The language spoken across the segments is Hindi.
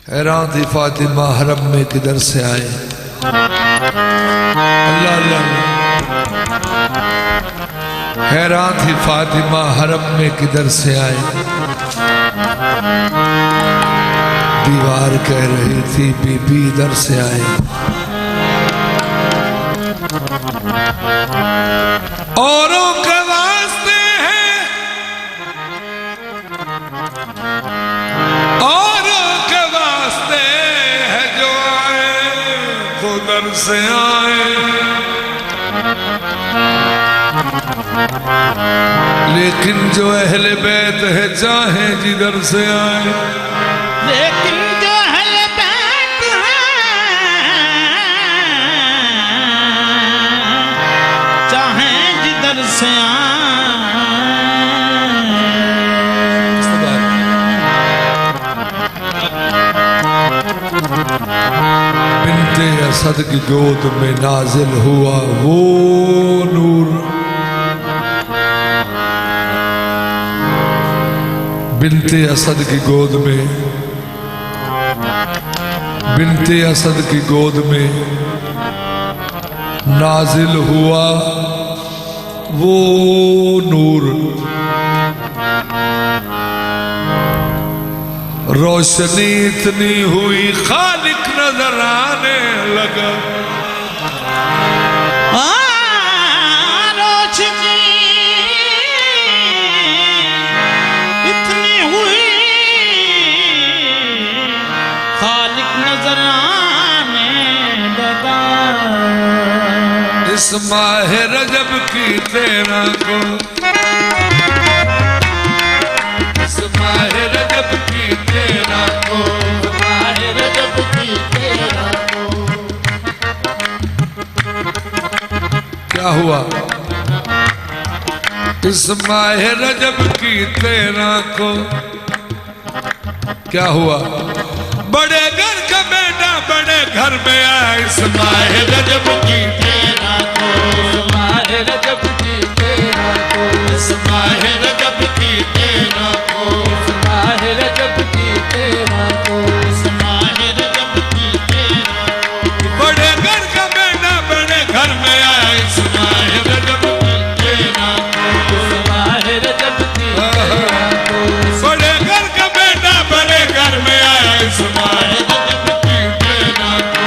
हैरान थी फातिमा हरम में किधर से आए। अल्लाह अल्लाह। हैरान थी फातिमा हरम में किधर से आए। दीवार कह रही थी बीबी इधर से आए। औरों के वास्ते है, औरों के वास्ते है जो आए तो दर से आए। लेकिन जो अहले बैत है चाहे जिधर से आए। लेकिन जो अहले बैत है चाहे जिधर से बिन्ते असद की गोद में नाजिल हुआ वो नूर। बिन्ते असद की गोद में, बिन्ते असद की गोद में नाजिल हुआ वो नूर। रोशनी इतनी हुई खालिक नजर आने लगा। रोशनी इतनी हुई खालिक नजर आने लगा। इस माह रजब की तेरा को, इस माह रजब की तेरा को, माह रजब की तेरा को। क्या हुआ? इस माह रजब की तेरा को क्या हुआ? बड़े घर का बेटा बड़े घर में आया। इस माह रजब की तेरा को, माह रजब की तेरा को, इस माह रजब की तेरा को, माह रजब की तेरा को, माह रजब की तेरा को। बड़े घर का बेटा बड़े घर में आया। इस माह रजब की तेरा को, माह रजब की तेरा को, बड़े घर का बेटा बड़े घर में आया। इस माह रजब की तेरा को,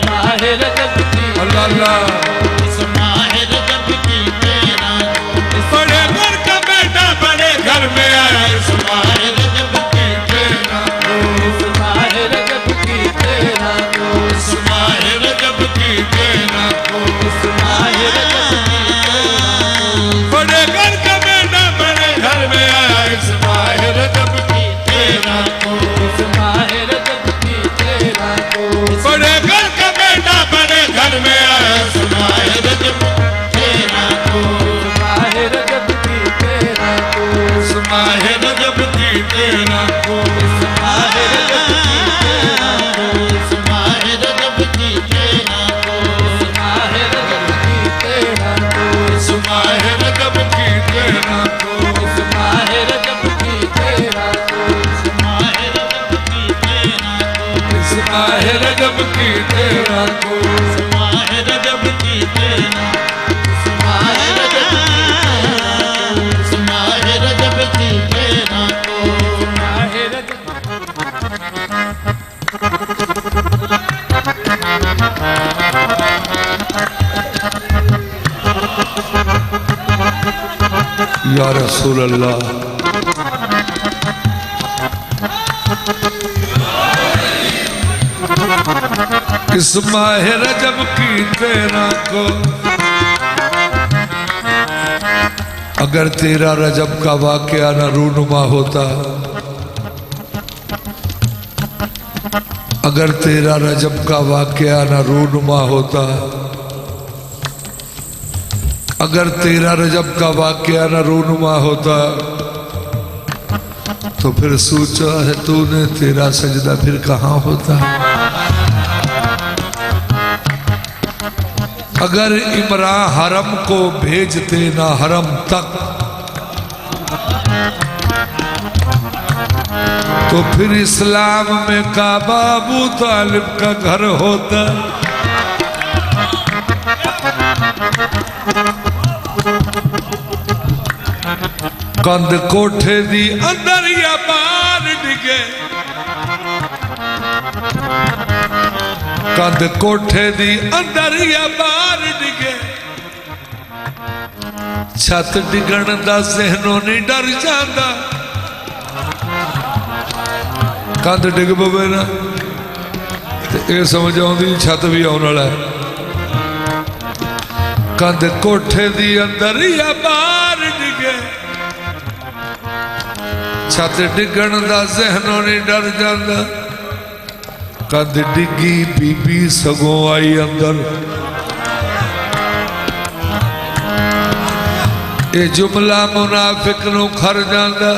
माह रजब की अल्लाह अल्लाह। इस माह रजब की तेरा को, बड़े घर का बेटा बड़े घर में आया। इस माह रजब की तेरा को, माह रजब की तेरा को, इस माह रजब की तेरा को, माह रजब की बड़े घर का बेटा बड़े घर में आया। इस माह रजब की तेरा को, माह रजब की तेरा को, बड़े घर का बेटा बड़े घर में आया। इस माह रजब तेरा को, माह रजब की तेरा को, इस माह रजब की तेरा को, माह रजब की तेरा को, माह रजब की तेरा को, माह रजब की तेरा को, इस माह रजब की तेरा को, माह रजब की तेरा को, माह रजब की तेरा को, इस माह रजब की तेरा को, माह रजब की तेरा, माह रजब की तेरा को, माह रजब। या रसूल अल्लाह। इस माह रजब की तेरा को, अगर तेरा रजब का वाकया न रूनुमा होता, अगर तेरा रजब का वाकया न रूनुमा होता, अगर तेरा रजब का वाकया न रूनुमा होता तो फिर सोचा है तूने तेरा सजदा फिर कहाँ होता। अगर इमरान हरम को भेजते ना हरम तक तो फिर इस्लाम में काबा अबू तालिब का घर होता। कंध कोठे दी अंदर या बाहर डिगे, कंध कोठे दी अंदर या बाहर डिगे, छत डिगण दा जहनों नहीं डर जाता। कंध डिग पवे ना ते ये समझ आउंदी छत भी आउण वाला है। कंध कोठे दी अंदर या बाहर डिगे, छत डिगण दा जहनों नहीं डर जाता। कंध डिगी बीबी सगों आई अंदर। ये जुमला मुनाफिक नूं खर जांदा।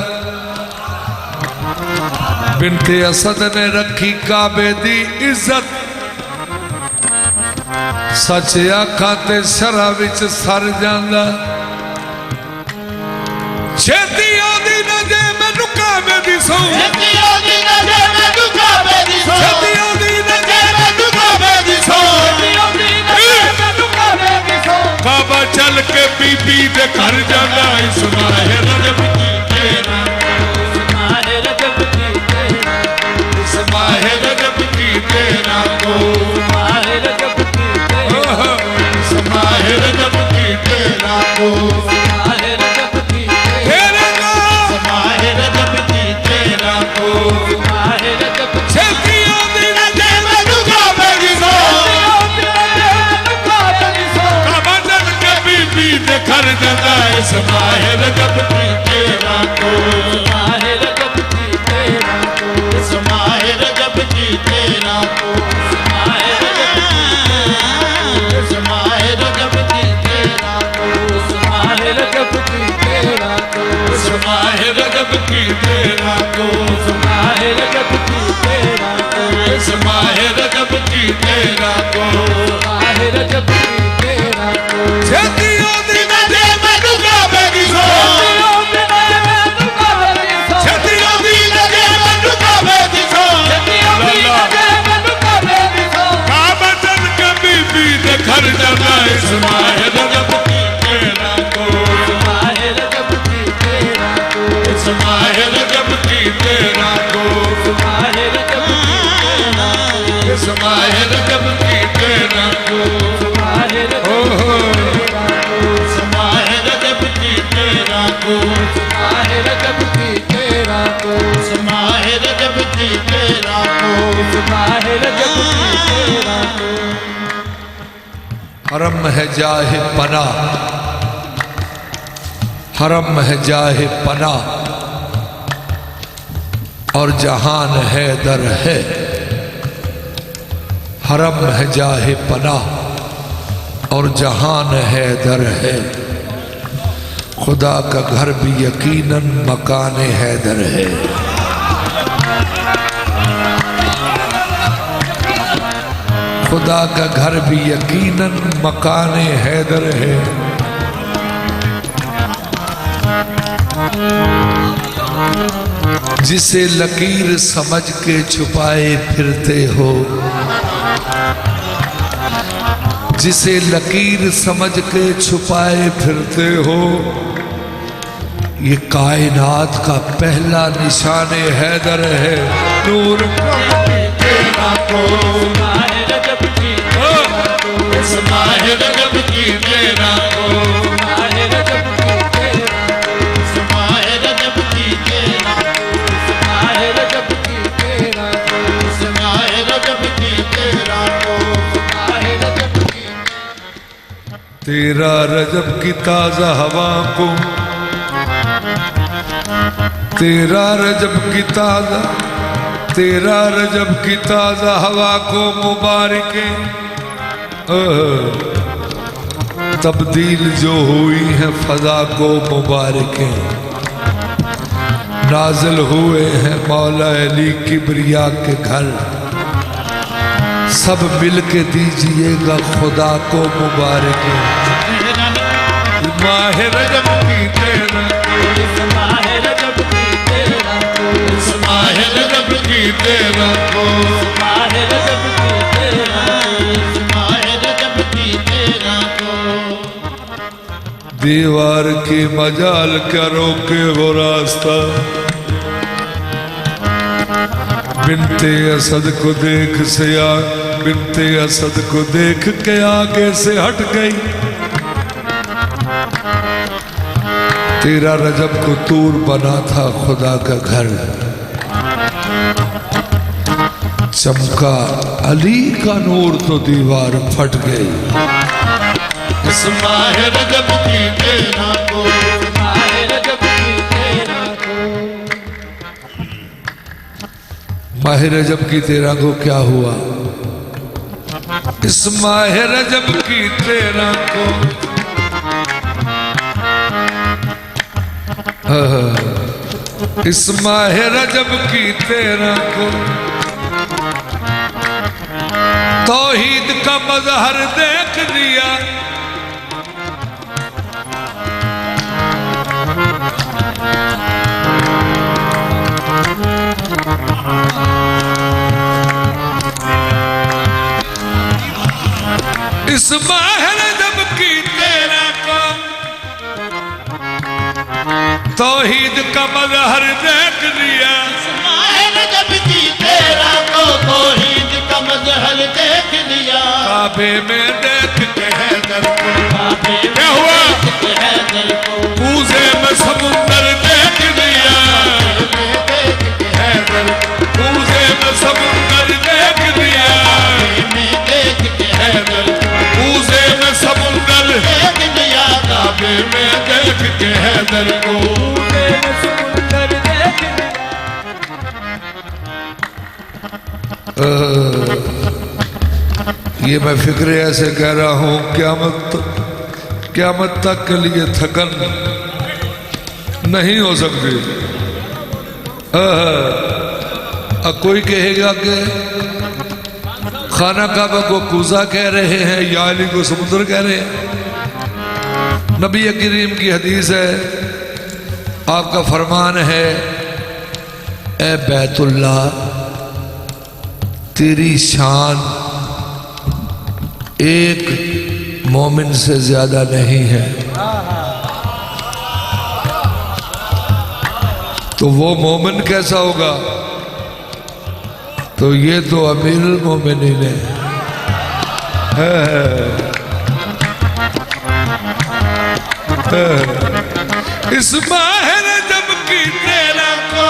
बिनते असद ने रखी काबे दी इज्जत, सच आखां ते शरा विच सर जांदा। छेती आंदी ना जे मैनू काबे दी सौ, छेती आंदी ना जे मैनू काबे दी सौ, छेती आंदी ना जे मैनू काबे दी सौ, छेती आंदी ना जे मैनू काबे दी सौ। काबा चल के बीबी दे घर जांदा। इस माह रजब की तेरा, इस माह रजब की तेरा को, इस माह रजब की तेरा को, तेरे को, माह रजब की तेरा को, छेती आंदी ना जे मैनू काबे दी सौ, काबा चल के बीबी दे घर जांदा। इस माह रजब की तेरा को, इस माह रजब की तेरा को, इस माह रजब की तेरा को, इस माह रजब की तेरा को, इस माह रजब की तेरा को, छेती आंदी ना जे मैनू काबे दी सौ, छेती आंदी ना जे मैनू काबे दी सौ। काबा चल के बीबी दे घर जांदा। इस माह रजब की तेरा को, इस माह रजब की तेरा को, इस माह रजब की तेरा को, ओहो इस माह रजब की तेरा को, इस माह रजब की तेरा को, हरम है जाहे पना, हरम है जाहे पना, और जहान है दर है। हरम है जाहे पना और जहान है दर है। खुदा का घर भी यकीनन मकान हैदर है। खुदा का घर भी यकीनन मकान हैदर है। जिसे लकीर समझ के छुपाए फिरते हो, जिसे लकीर समझ के छुपाए फिरते हो, ये कायनात का पहला निशान हैदर है। नूर तेरा को, इस माह रजब की तेरा को, इस माह रजब की तेरा को, इस माह रजब की तेरा को, तेरा रजब की ताजा हवा को, तेरा रजब की ताजा, तेरा रजब की ताजा हवा को मुबारक तब्दील जो हुई है फजा को मुबारक। नाजिल हुए हैं मौला अली किबरिया के घर, सब मिल के दीजिएगा खुदा को मुबारक। माह रजब की तेरा, इस माह रजब की तेरा को, इस माह रजब तेरा को माहे रजब की तेरा को माहे रजब की तेरा को दीवार की मजाल क्या रोके वो रास्ता बिनते असद को देख से बिनते असद को देख के आगे से हट गई तेरा रजब को तूर बना था खुदा का घर चमका अली का नूर तो दीवार फट गई इस माहे रजब की तेरा को माहे रजब की तेरा को माह रजब की तेरा को क्या हुआ इस माह रजब की तेरा को इस माह रजब की तेरा को तौहीद का मजहर देख लिया इस माह रजब की तेरा को तौहीद का मजहर देख लिया माहे रजब की तेरा को तौहीद का मजहर देख लिया काबे में देख के हैदर को काबे में क्या हुआ देख के हैदर को पूजे में समुंदर देख लिया देख के हैदर को पूजे में समुंदर देख लिया में देख के हैदर को पूजे में समुंदर देख लिया काबे में देख के हैदर को ये मैं फिक्र ऐसे कह रहा हूँ क़यामत तक के लिए थकन नहीं हो सकती। कोई कहेगा कि खाना काबा को कूजा कह रहे हैं या अली को समुद्र कह रहे हैं। नबी करीम की हदीस है, आपका फरमान है, ए बैतुल्लाह तेरी शान एक मोमिन से ज्यादा नहीं है। तो वो मोमिन कैसा होगा? तो ये तो अमीरुल मोमिनीन है। इस माह रजब की तेरा को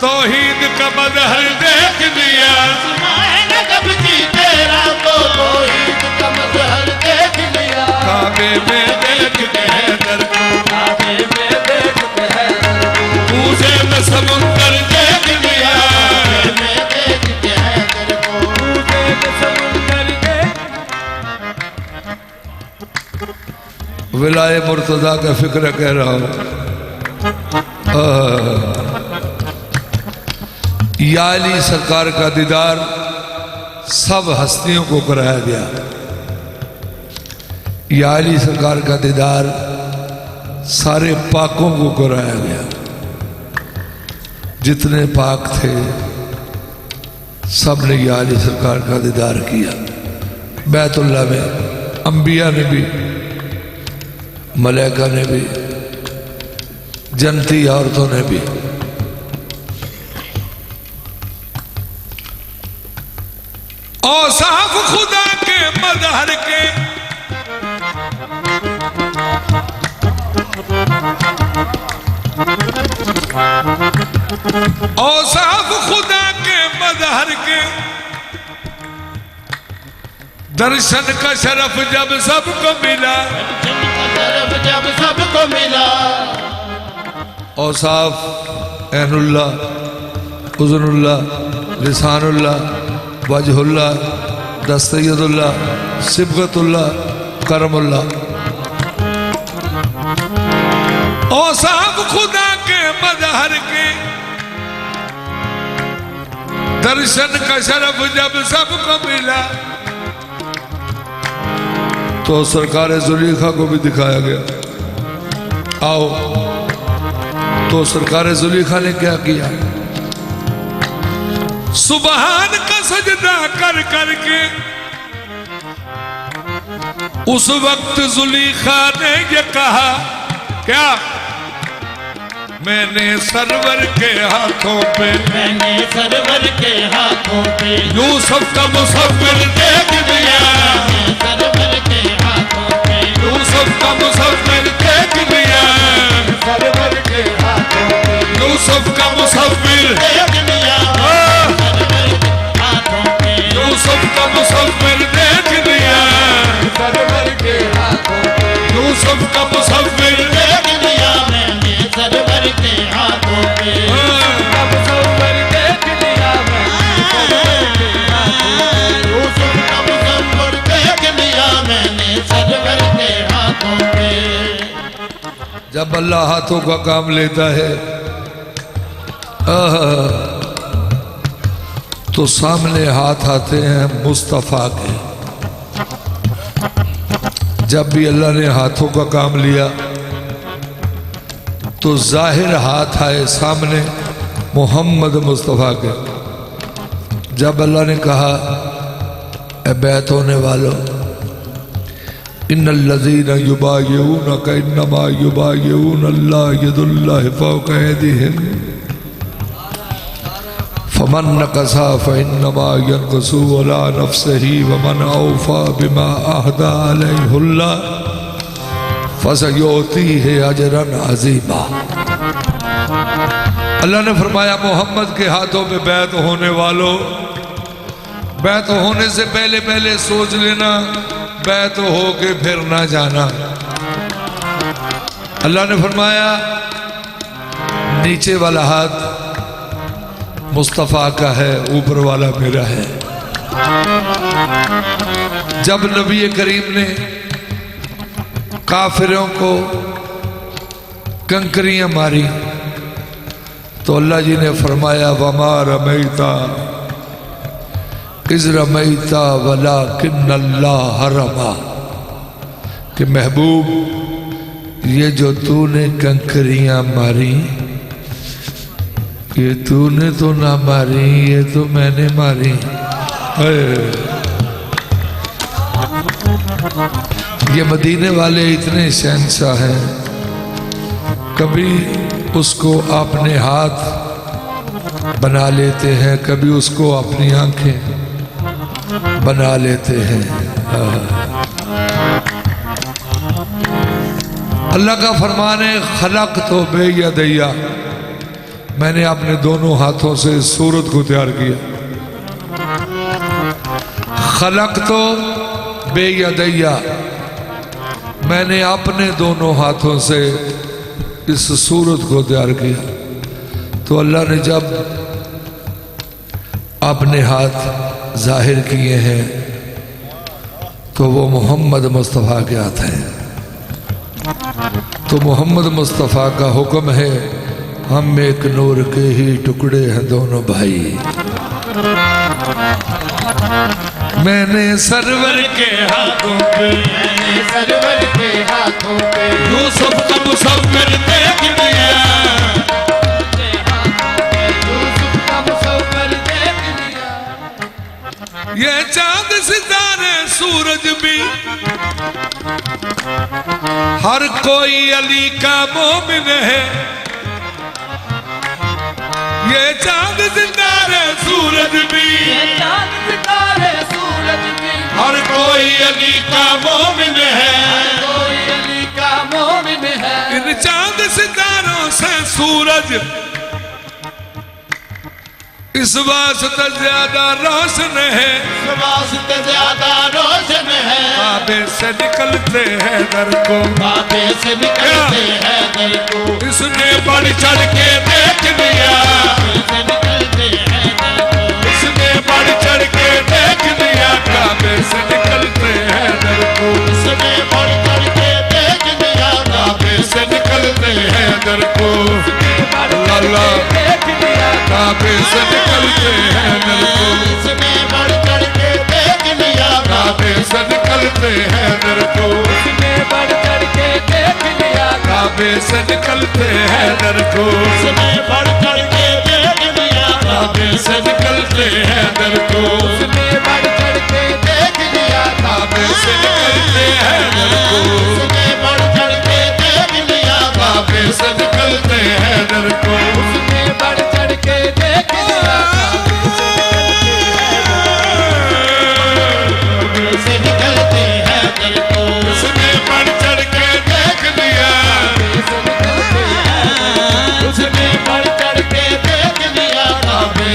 तौहीद का मजहर देख लिया। माहे रजब की तेरा को तौहीद का मजहर देख लिया। काबे में देख के हैदर को, काबे में देख के हैदर को, पूजे में समुंदर देख लिया। काबे में देख के हैदर को, पूजे में समुंदर देख। विलाए मुर्तजा का फिक्र कह रहा हूँ। या अली सरकार का दीदार सब हस्तियों को कराया गया। या अली सरकार का दीदार सारे पाकों को कराया गया। जितने पाक थे सब ने या अली सरकार का दीदार किया। बैतुल्लाह में अंबिया ने भी, मलाइका ने भी, जनती औरतों ने भी। औसाफ खुदा के मजहर के औसाफ खुदा के मजहर के दर्शन का शरफ जब सबको मिला। जब सबको मिला। औसाफ ऐनुल्लाह, उज़नुल्लाह, लिसानुल्लाह, वजहुल्लाह, दस्तयदुल्लाह, सिबगतुल्लाह, करमुल्लाह। औसाफ खुदा के मजहर के दर्शन का शरफ जब सबको मिला तो सरकार जुलेखा को भी दिखाया गया। आओ, तो सरकार जुलेखा ने क्या किया? सुबहान का सजदा कर करके उस वक्त जुलीखा ने ये कहा, क्या? मैंने सरवर के हाथों पे, मैंने सरवर के हाथों पे यूसुफ का मुसव्विर देख लिया, सरवर के हाथों पे यूसुफ का मुसव्विर देख लिया, सरवर के हाथों पे यूसुफ का मुसव्विर देख लिया, सरवर के हाथों पे यूसुफ का मुसव्विर देख लिया, सरवर के हाथों पे यूसुफ का मुसव्विर देख लिया, मैंने सरवर के हाथों पे मुसव्विर देख लिया मैंने सरवर के हाथों पे। यूसुफ का मुसव्विर देख लिया, मैंने सरवर के हाथों पे। जब अल्लाह हाथों का काम लेता है तो सामने हाथ आते हैं मुस्तफ़ा के। जब भी अल्लाह ने हाथों का काम लिया तो जाहिर हाथ आए सामने मोहम्मद मुस्तफ़ा के। जब अल्लाह ने कहा, ए बैत होने वालों, इन्नल्लज़ीना युबायिऊनका इन्नमा युबायिऊन अल्लाह यदुल्लाहि फौका ऐदीहिम फमन नकसा फइन्नमा यनकसु अला नफ्सिही वमन औफा बिमा अहदा अलैहुल्लाह फसयुतीहि अजरन अज़ीमा। अल्लाह ने फरमाया, मोहम्मद के हाथों में बैत होने वालों, बैत होने से पहले पहले सोच लेना, बैत हो के फिर ना जाना। अल्लाह ने फरमाया, नीचे वाला हाथ मुस्तफ़ा का है, ऊपर वाला मेरा है। जब नबी करीम ने काफिरों को कंकरियां मारी तो अल्लाह जी ने फरमाया, वमा रमैता इज़ रमैता वलाकिन्नल्लाह रमा, कि महबूब ये जो तूने कंकरियां मारी ये तूने तो ना मारी, ये तो मैंने मारी। ये मदीने वाले इतने शहंशाह हैं, कभी उसको अपने हाथ बना लेते हैं, कभी उसको अपनी आंखें बना लेते हैं। अल्लाह का फरमान है, खलक तो बेयदैया, मैंने अपने दोनों हाथों से सूरत को तैयार किया। खलक तो बेयदैया, मैंने अपने दोनों हाथों से इस सूरत को तैयार किया। तो अल्लाह ने जब अपने हाथ जाहिर किए हैं तो वो मोहम्मद मुस्तफ़ा के हाथ हैं। तो मोहम्मद मुस्तफ़ा का हुक्म है, हम एक नूर के ही टुकड़े हैं दोनों भाई। मैंने सरवर के हाथों पे, मैंने सरवर के हाथों पे यूसुफ का मुसव्विर देख लिया, यूसुफ का मुसव्विर देख लिया। ये चांद सितारे सूरज भी हर कोई अली का मोमिन है। ये चांद सितारे सूरज भी ये चांद सितारे सूरज भी हर कोई अली का मोमिन है। कोई अली का मोमिन है। इन चांद सितारों से सूरज इस वास्ते ज्यादा रोशन है, वास्ते ज्यादा रोशन है। काबे से निकलते हैं दर को, बाबे से निकलते हैं दर को, इसने बढ़ चढ़ के देख लिया, से निकलते हैं दर को, इसने बढ़ चढ़ के देख लिया, काबे से निकलते हैं दर को, इसने बढ़ चढ़ के देख लिया, काबे से निकलते हैं दर को, अल्लाह देख लिया। काबे से निकलते हैं दर को, इसने बढ़ चढ़ के देख लिया, काबे से निकलते हैं दर को, इसने बढ़ चढ़ के देख लिया। काबे से निकलते हैं दर को, इसने बढ़ चढ़ के देख लिया, काबे से निकलते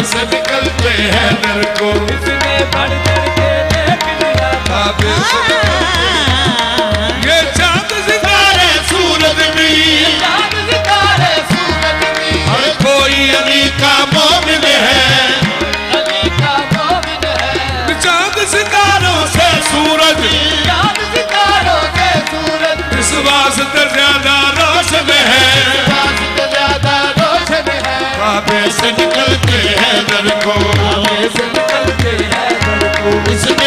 से निकलते हैं दर को, इसने बढ़ चढ़ के देख लिया काबे से ये चांद सितारे सूरज भी, चांद सितारे सूरज भी, हर कोई अली का मोमिन है, अली का मोमिन है। चांद सितारों से सूरज, चांद सितारों से सूरज, इस वास्ते ज्यादा रोशन है, वास्ते ज्यादा रोशन है। काबे से निकलते हैं दर को, से निकलते हैं दर को, इसने